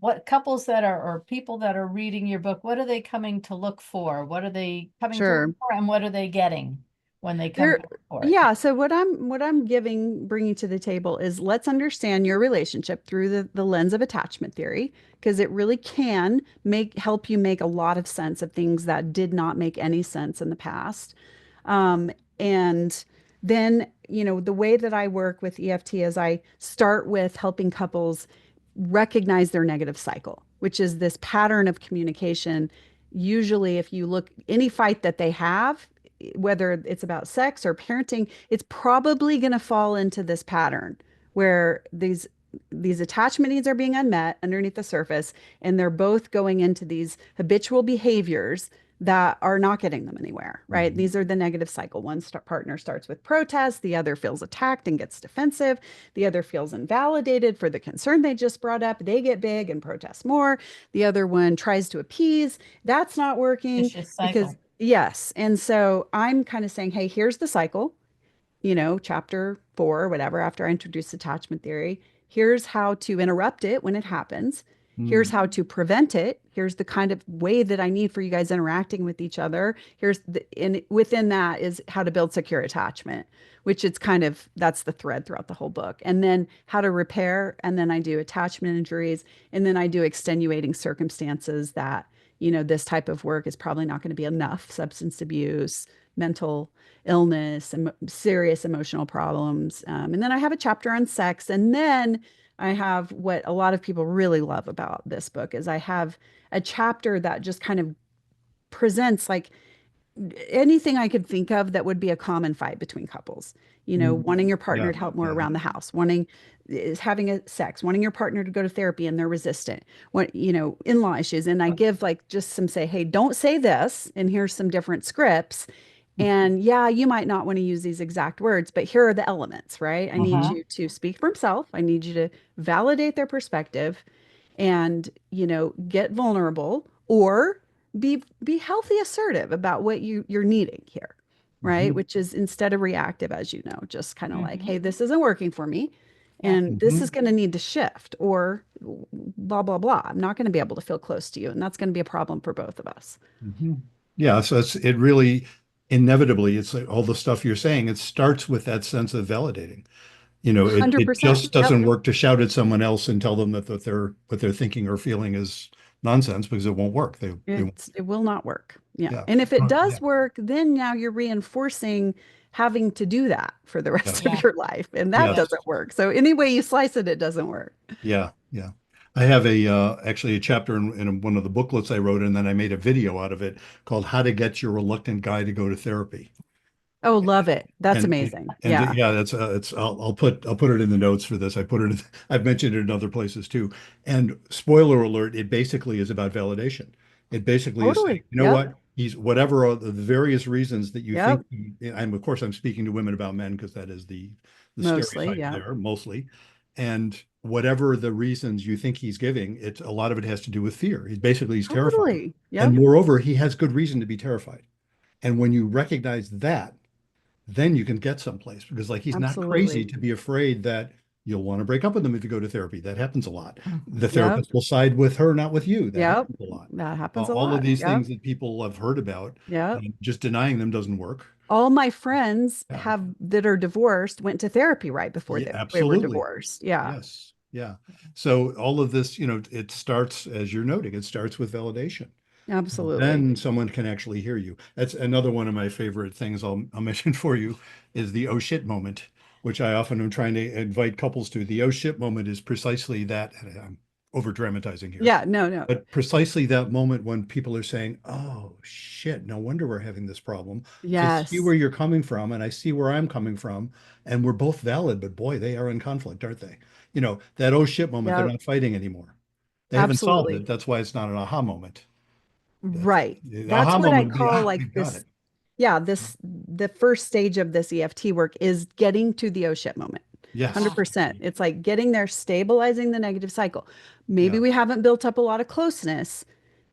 Speaker 2: what couples that are or people that are reading your book, what are they coming to look for? What are they coming to look
Speaker 4: sure.
Speaker 2: for, and what are they getting when they come
Speaker 4: There,
Speaker 2: to look for it?
Speaker 4: yeah. So what I'm bringing to the table is let's understand your relationship through the lens of attachment theory, because it really can help you make a lot of sense of things that did not make any sense in the past. Um, and then, the way that I work with EFT is I start with helping couples recognize their negative cycle, which is this pattern of communication. Usually, if you look any fight that they have, whether it's about sex or parenting, it's probably going to fall into this pattern where these attachment needs are being unmet underneath the surface, and they're both going into these habitual behaviors that are not getting them anywhere, right?
Speaker 3: Mhm.
Speaker 4: These are the negative cycle. One partner starts with protest, the other feels attacked and gets defensive, the other feels invalidated for the concern they just brought up. They get big and protest more. The other one tries to appease. That's not working
Speaker 2: Vicious
Speaker 4: because
Speaker 2: cycle.
Speaker 4: yes. And so I'm kind of saying, hey, here's the cycle, chapter 4 or whatever, after I introduce attachment theory. Here's how to interrupt it when it happens. Here's
Speaker 3: Mm.
Speaker 4: how to prevent it. Here's the kind of way that I need for you guys interacting with each other. And within that is how to build secure attachment, which it's kind of, that's the thread throughout the whole book. And then how to repair. And then I do attachment injuries. And then I do extenuating circumstances that, this type of work is probably not going to be enough: substance abuse, mental illness, and serious emotional problems. And then I have a chapter on sex. And then I have what a lot of people really love about this book is I have a chapter that just kind of presents like anything I could think of that would be a common fight between couples.
Speaker 3: Mm.
Speaker 4: Wanting your partner
Speaker 3: Yeah.
Speaker 4: to help more
Speaker 3: Yeah.
Speaker 4: around the house, wanting is having a sex, wanting your partner to go to therapy and they're resistant, what, in-law issues. And I give like just some say, hey, don't say this, and here's some different scripts. And yeah, you might not want to use these exact words, but here are the elements, right? I need
Speaker 3: Mhm.
Speaker 2: Uh-huh.
Speaker 4: you to speak for himself. I need you to validate their perspective and, get vulnerable or be healthy assertive about what you're needing here, right?
Speaker 3: Mhm.
Speaker 4: Which is instead of reactive, as you know, just kind of like,
Speaker 2: Mhm.
Speaker 4: hey, this isn't working for me
Speaker 2: Yeah.
Speaker 4: and this is
Speaker 3: Mhm.
Speaker 4: going to need to shift, or blah blah blah. I'm not going to be able to feel close to you, and that's going to be a problem for both of us.
Speaker 3: Mhm. Yeah, so it really inevitably, it's like all the stuff you're saying, it starts with that sense of validating. It
Speaker 4: 100%.
Speaker 3: just
Speaker 4: Yep.
Speaker 3: doesn't work to shout at someone else and tell them that what they're thinking or feeling is nonsense, because it won't work. They won't.
Speaker 4: It will not work. Yeah.
Speaker 3: Yeah.
Speaker 4: And if it
Speaker 3: Yeah.
Speaker 4: does work, then now you're reinforcing having to do that for the rest
Speaker 3: Yes.
Speaker 4: of
Speaker 2: Yeah.
Speaker 4: your life. And that
Speaker 3: Yes.
Speaker 2: Yeah.
Speaker 4: doesn't work. So any way you slice it, it doesn't work.
Speaker 3: Yeah. Yeah. I have actually a chapter in one of the booklets I wrote, and then I made a video out of it called "How to Get Your Reluctant Guy to Go to Therapy."
Speaker 4: Oh, love it. That's
Speaker 3: And
Speaker 4: amazing.
Speaker 3: and
Speaker 4: Yeah.
Speaker 3: yeah, that's it's I'll put it in the notes for this. I've mentioned it in other places too. And spoiler alert, it basically is about validation. It basically is saying,
Speaker 4: Totally.
Speaker 3: you know
Speaker 4: Yep.
Speaker 3: what? He's whatever are the various reasons that you think
Speaker 4: Yep.
Speaker 3: I'm of course I'm speaking to women about men because that is the
Speaker 4: Mostly.
Speaker 3: stereotype
Speaker 4: Yep.
Speaker 3: there mostly. And whatever the reasons you think he's giving, a lot of it has to do with fear. He's terrified.
Speaker 4: Totally.
Speaker 3: And
Speaker 4: Yep.
Speaker 3: moreover, he has good reason to be terrified. And when you recognize that, then you can get someplace because like he's not crazy
Speaker 4: Absolutely.
Speaker 3: to be afraid that You'll want to break up with them if you go to therapy. That happens a lot. The
Speaker 4: Yep.
Speaker 3: therapist will side with her, not with you. That
Speaker 4: Yep.
Speaker 3: happens a lot.
Speaker 4: That happens a
Speaker 3: All of
Speaker 4: lot.
Speaker 3: these
Speaker 4: Yep.
Speaker 3: things that people have heard about,
Speaker 4: Yep.
Speaker 3: just denying them doesn't work.
Speaker 4: All my friends
Speaker 3: Yeah.
Speaker 4: have that are divorced went to therapy right before
Speaker 3: Yeah,
Speaker 4: they were
Speaker 3: absolutely.
Speaker 4: divorced. Yeah.
Speaker 3: Yes. Yeah. So all of this, it starts, as you're noting, it starts with validation.
Speaker 4: Absolutely.
Speaker 3: Then someone can actually hear you. That's another one of my favorite things I'll mention for you is the oh shit moment, which I often am trying to invite couples to. The oh shit moment is precisely that, and I'm over dramatizing here,
Speaker 4: Yeah. No, no.
Speaker 3: but precisely that moment when people are saying, oh shit, no wonder we're having this problem. I see
Speaker 4: Yes.
Speaker 3: where you're coming from and I see where I'm coming from. And we're both valid, but boy, they are in conflict, aren't they? That oh shit moment, they're
Speaker 4: Yep.
Speaker 3: not fighting anymore. They haven't solved
Speaker 4: Absolutely.
Speaker 3: it. That's why it's not an aha moment.
Speaker 4: Right.
Speaker 3: The
Speaker 4: That's
Speaker 3: aha
Speaker 4: what I
Speaker 3: moment would be,
Speaker 4: call
Speaker 3: we
Speaker 4: like
Speaker 3: got
Speaker 4: this.
Speaker 3: it.
Speaker 4: Yeah, the first stage of this EFT work is getting to the oh shit moment.
Speaker 3: Yes.
Speaker 4: 100%. It's like getting there, stabilizing the negative cycle. Maybe
Speaker 3: Yeah.
Speaker 4: we haven't built up a lot of closeness,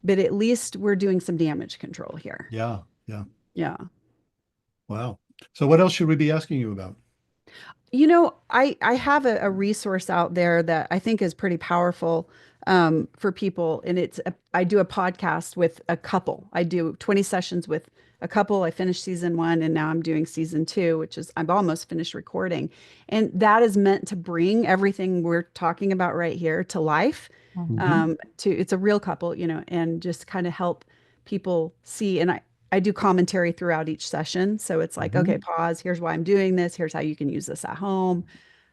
Speaker 4: but at least we're doing some damage control here.
Speaker 3: Yeah. Yeah.
Speaker 4: Yeah.
Speaker 3: Wow. So what else should we be asking you about?
Speaker 4: I have a resource out there that I think is pretty powerful for people, and I do a podcast with a couple. I do 20 sessions with a couple. I finished season one, and now I'm doing season two, which is I've almost finished recording, and that is meant to bring everything we're talking about right here to life.
Speaker 3: Hmm.
Speaker 4: It's a real couple, and just kind of help people see. And I do commentary throughout each session. So it's like, okay,
Speaker 3: Hmm.
Speaker 4: pause. Here's why I'm doing this. Here's how you can use this at home.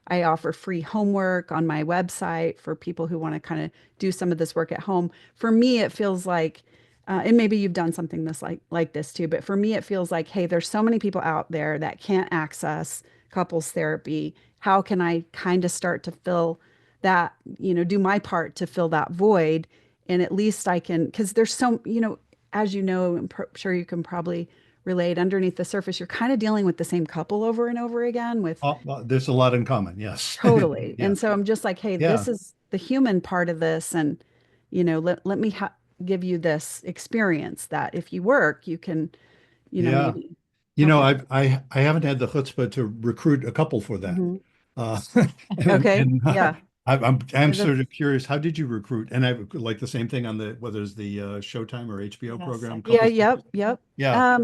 Speaker 4: I offer free homework on my website for people who want to kind of do some of this work at home. For me, it feels like, and maybe you've done something like this too, but for me, it feels like, hey, there's so many people out there that can't access couples therapy. How can I kind of start to fill that, do my part to fill that void? And at least I can, because there's so, as you know, sure you can probably relate underneath the surface, you're kind of dealing with the same couple over and over again with
Speaker 3: Well, there's a lot in common. Yes.
Speaker 4: totally.
Speaker 3: Yeah.
Speaker 4: And so I'm just like, hey,
Speaker 3: Yeah.
Speaker 4: this is the human part of this. And, let me give you this experience that if you work, you can,
Speaker 3: Yeah.
Speaker 4: maybe help with.
Speaker 3: I haven't had the chutzpah to recruit a couple for that.
Speaker 4: Mhm.
Speaker 3: Uh,
Speaker 4: Okay.
Speaker 3: and
Speaker 4: Yeah.
Speaker 3: I'm
Speaker 4: Yeah,
Speaker 3: sort of curious. How did you recruit? And I like the same thing on whether it's the Showtime or HBO
Speaker 2: Yes,
Speaker 3: program,
Speaker 2: I-
Speaker 4: yeah,
Speaker 3: couples.
Speaker 4: yep, yep.
Speaker 3: Yeah.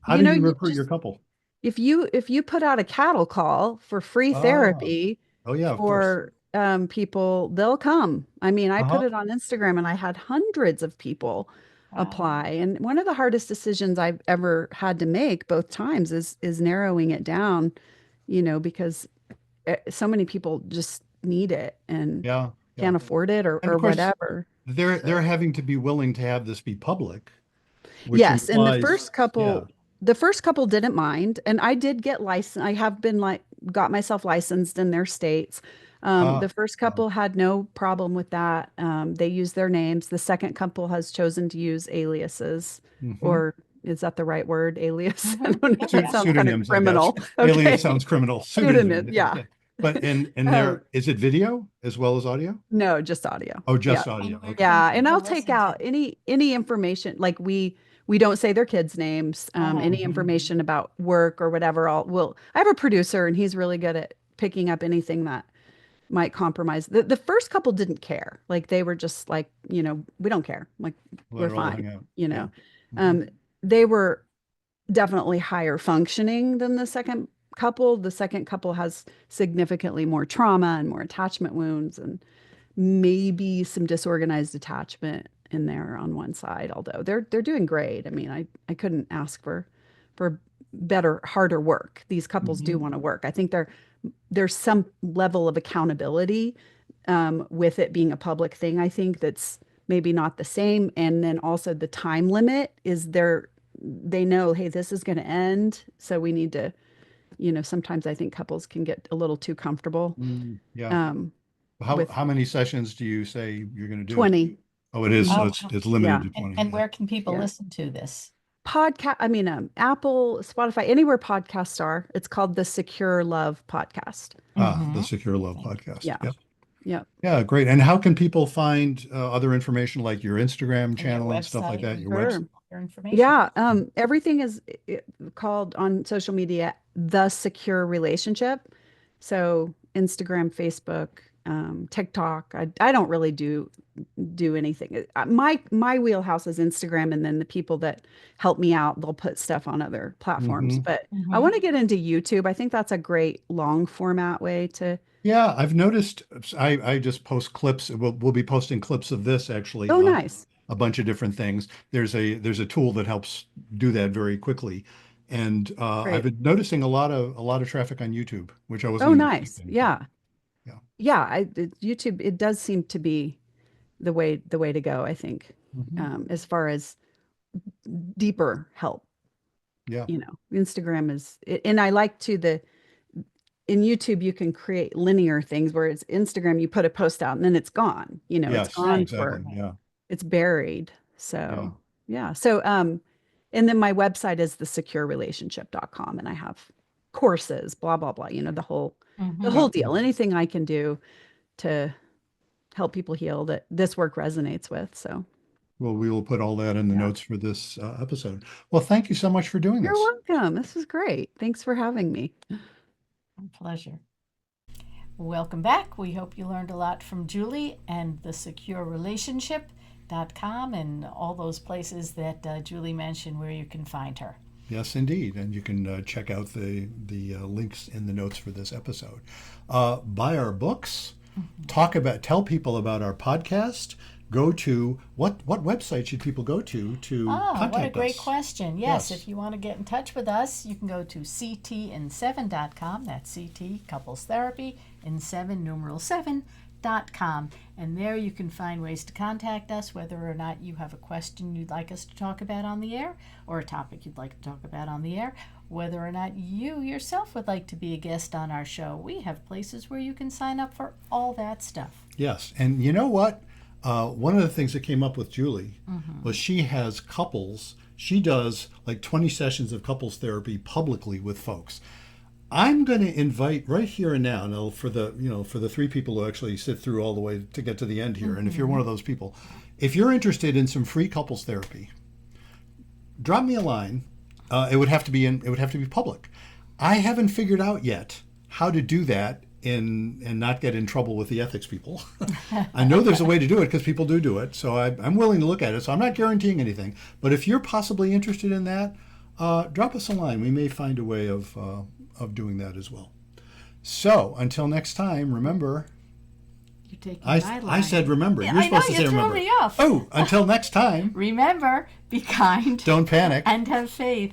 Speaker 3: How did you
Speaker 4: You
Speaker 3: recruit your
Speaker 4: just
Speaker 3: couple?
Speaker 4: if you put out a cattle call for free
Speaker 3: Oh,
Speaker 4: therapy
Speaker 3: oh yeah, of course.
Speaker 4: for people, they'll come. I mean, I put
Speaker 3: Uh-huh.
Speaker 4: it on Instagram and I had hundreds of people
Speaker 2: Wow.
Speaker 4: apply. And one of the hardest decisions I've ever had to make both times is narrowing it down, because so many people just need it and
Speaker 3: Yeah, yeah.
Speaker 4: can't afford it or
Speaker 3: And of
Speaker 4: or
Speaker 3: course,
Speaker 4: whatever.
Speaker 3: they're
Speaker 4: So.
Speaker 3: having to be willing to have this be public, which
Speaker 4: Yes, and
Speaker 3: implies, yeah.
Speaker 4: the first couple didn't mind, and I did get licensed. I have been like got myself licensed in their states. The first
Speaker 3: Wow.
Speaker 4: couple had no problem with that. They use their names. The second couple has chosen to use aliases,
Speaker 3: Hmm.
Speaker 4: or is that the right word? Alias? I
Speaker 2: Hmm.
Speaker 4: don't know. That sounds kind of
Speaker 3: Pseudonyms, I guess.
Speaker 4: criminal.
Speaker 3: Alias
Speaker 4: Okay,
Speaker 3: sounds criminal.
Speaker 4: pseudonym.
Speaker 3: Pseudonym.
Speaker 4: Yeah.
Speaker 3: But and
Speaker 4: Um,
Speaker 3: there is it video as well as audio?
Speaker 4: no, just audio.
Speaker 3: Oh,
Speaker 4: Yeah.
Speaker 3: just audio.
Speaker 2: And where
Speaker 3: Okay.
Speaker 2: can
Speaker 4: Yeah, and
Speaker 2: people
Speaker 4: I'll take
Speaker 2: listen to
Speaker 4: out
Speaker 2: this?
Speaker 4: any information like we don't say their kids' names,
Speaker 2: Uh-huh.
Speaker 4: any
Speaker 3: Hmm.
Speaker 4: information about work or whatever. I have a producer and he's really good at picking up anything that might compromise. The first couple didn't care. Like they were just like, we don't care. Like
Speaker 3: Let
Speaker 4: we're
Speaker 3: it all
Speaker 4: fine,
Speaker 3: hang out.
Speaker 4: you
Speaker 3: Yeah.
Speaker 4: know.
Speaker 3: Hmm.
Speaker 4: Um, they were definitely higher functioning than the second couple. The second couple has significantly more trauma and more attachment wounds and maybe some disorganized attachment in there on one side, although they're doing great. I mean, I couldn't ask for better, harder work. These couples do
Speaker 3: Hmm.
Speaker 4: want to work. I think there's some level of accountability with it being a public thing. I think that's maybe not the same. And then also the time limit is there. They know, hey, this is going to end, so we need to. Sometimes I think couples can get a little too comfortable
Speaker 3: Yeah.
Speaker 4: um,
Speaker 3: How
Speaker 4: with
Speaker 3: how many sessions do you say you're going to do?
Speaker 4: 20.
Speaker 3: Oh, it is. So
Speaker 2: Oh,
Speaker 3: it's
Speaker 2: wow.
Speaker 3: it's limited
Speaker 4: Yeah.
Speaker 3: to 20.
Speaker 2: And
Speaker 3: Yeah.
Speaker 2: where can people
Speaker 4: Yeah.
Speaker 2: listen to this?
Speaker 4: Podcast, I mean, Apple, Spotify, anywhere podcasts are. It's called the Secure Love Podcast.
Speaker 3: The
Speaker 2: Hmm.
Speaker 3: Secure Love
Speaker 2: Thank you.
Speaker 3: podcast.
Speaker 4: Yeah.
Speaker 3: Yep.
Speaker 4: Yeah.
Speaker 3: Yeah, great. And how can people find other information like your Instagram
Speaker 2: And your
Speaker 3: channel and stuff like
Speaker 2: website
Speaker 3: that?
Speaker 2: and
Speaker 3: Your
Speaker 4: Sure.
Speaker 3: website?
Speaker 2: your information.
Speaker 4: Yeah. Everything is called on social media The Secure Relationship. So Instagram, Facebook, TikTok. I don't really do anything. My wheelhouse is Instagram, and then the people that help me out, they'll put stuff on other platforms.
Speaker 3: Hmm.
Speaker 4: But I
Speaker 2: Mhm.
Speaker 4: want to get into YouTube. I think that's a great long format way to.
Speaker 3: Yeah, I've noticed. I just post clips. We'll be posting clips of this actually
Speaker 4: Oh,
Speaker 3: on
Speaker 4: nice.
Speaker 3: a bunch of different things. There's a tool that helps do that very quickly, and I've
Speaker 4: Great.
Speaker 3: been noticing a lot of traffic on YouTube, which I wasn't
Speaker 4: Oh,
Speaker 3: even
Speaker 4: nice.
Speaker 3: expecting. But
Speaker 4: Yeah.
Speaker 3: yeah.
Speaker 4: Yeah. YouTube, it does seem to be the way to go, I think,
Speaker 3: Hmm.
Speaker 4: as far as deeper help.
Speaker 3: Yeah.
Speaker 4: Instagram and I like to the in YouTube, you can create linear things, where it's Instagram, you put a post out and then it's gone. It's
Speaker 3: Yes.
Speaker 4: gone
Speaker 2: Right.
Speaker 3: Exactly.
Speaker 4: for,
Speaker 2: Right.
Speaker 3: Yeah.
Speaker 4: it's buried.
Speaker 3: Yeah.
Speaker 4: So, yeah. So, and then my website is thesecurerelationship.com, and I have courses, blah, blah, blah, the
Speaker 2: Mhm.
Speaker 4: whole deal. Anything I can do to help people heal that this work resonates with. So,
Speaker 3: Well, we will put all that in the
Speaker 4: yeah.
Speaker 3: notes for this episode. Well, thank you so much for doing
Speaker 4: You're
Speaker 3: this.
Speaker 4: welcome. This is great. Thanks for having me.
Speaker 2: My pleasure. Welcome back. We hope you learned a lot from Julie and the securerelationship.com and all those places that Julie mentioned where you can find her.
Speaker 3: Yes, indeed, and you can check out the links in the notes for this episode. Buy our books. Tell people about our podcast. Go to what website should people go to
Speaker 2: Oh, what a
Speaker 3: contact
Speaker 2: great
Speaker 3: us?
Speaker 2: question. Yes,
Speaker 3: Yes.
Speaker 2: if you want to get in touch with us, you can go to ctn7.com. That's CT Couples Therapy in 7 numeral 7.com. And there you can find ways to contact us, whether or not you have a question you'd like us to talk about on the air or a topic you'd like to talk about on the air, whether or not you yourself would like to be a guest on our show. We have places where you can sign up for all that stuff.
Speaker 3: Yes, and you know what? One of the things that came up with Julie was she has couples. She does like 20 sessions of couples therapy publicly with folks. I'm going to invite right here and now for the three people who actually sit through all the way to get to the end here. And if you're one of those people, if you're interested in some free couples therapy, drop me a line. It would have to be public. I haven't figured out yet how to do that and not get in trouble with the ethics people. I know there's a way to do it because people do it. So I'm willing to look at it. So I'm not guaranteeing anything. But if you're possibly interested in that, drop us a line. We may find a way of doing that as well. So until next time, remember.
Speaker 2: You're taking
Speaker 3: I
Speaker 2: my line.
Speaker 3: I said remember.
Speaker 2: Yeah,
Speaker 3: You're
Speaker 2: I know,
Speaker 3: supposed to
Speaker 2: you
Speaker 3: say
Speaker 2: threw
Speaker 3: remember.
Speaker 2: me off.
Speaker 3: Oh, until next time.
Speaker 2: Remember, be kind
Speaker 3: Don't panic.
Speaker 2: and have faith.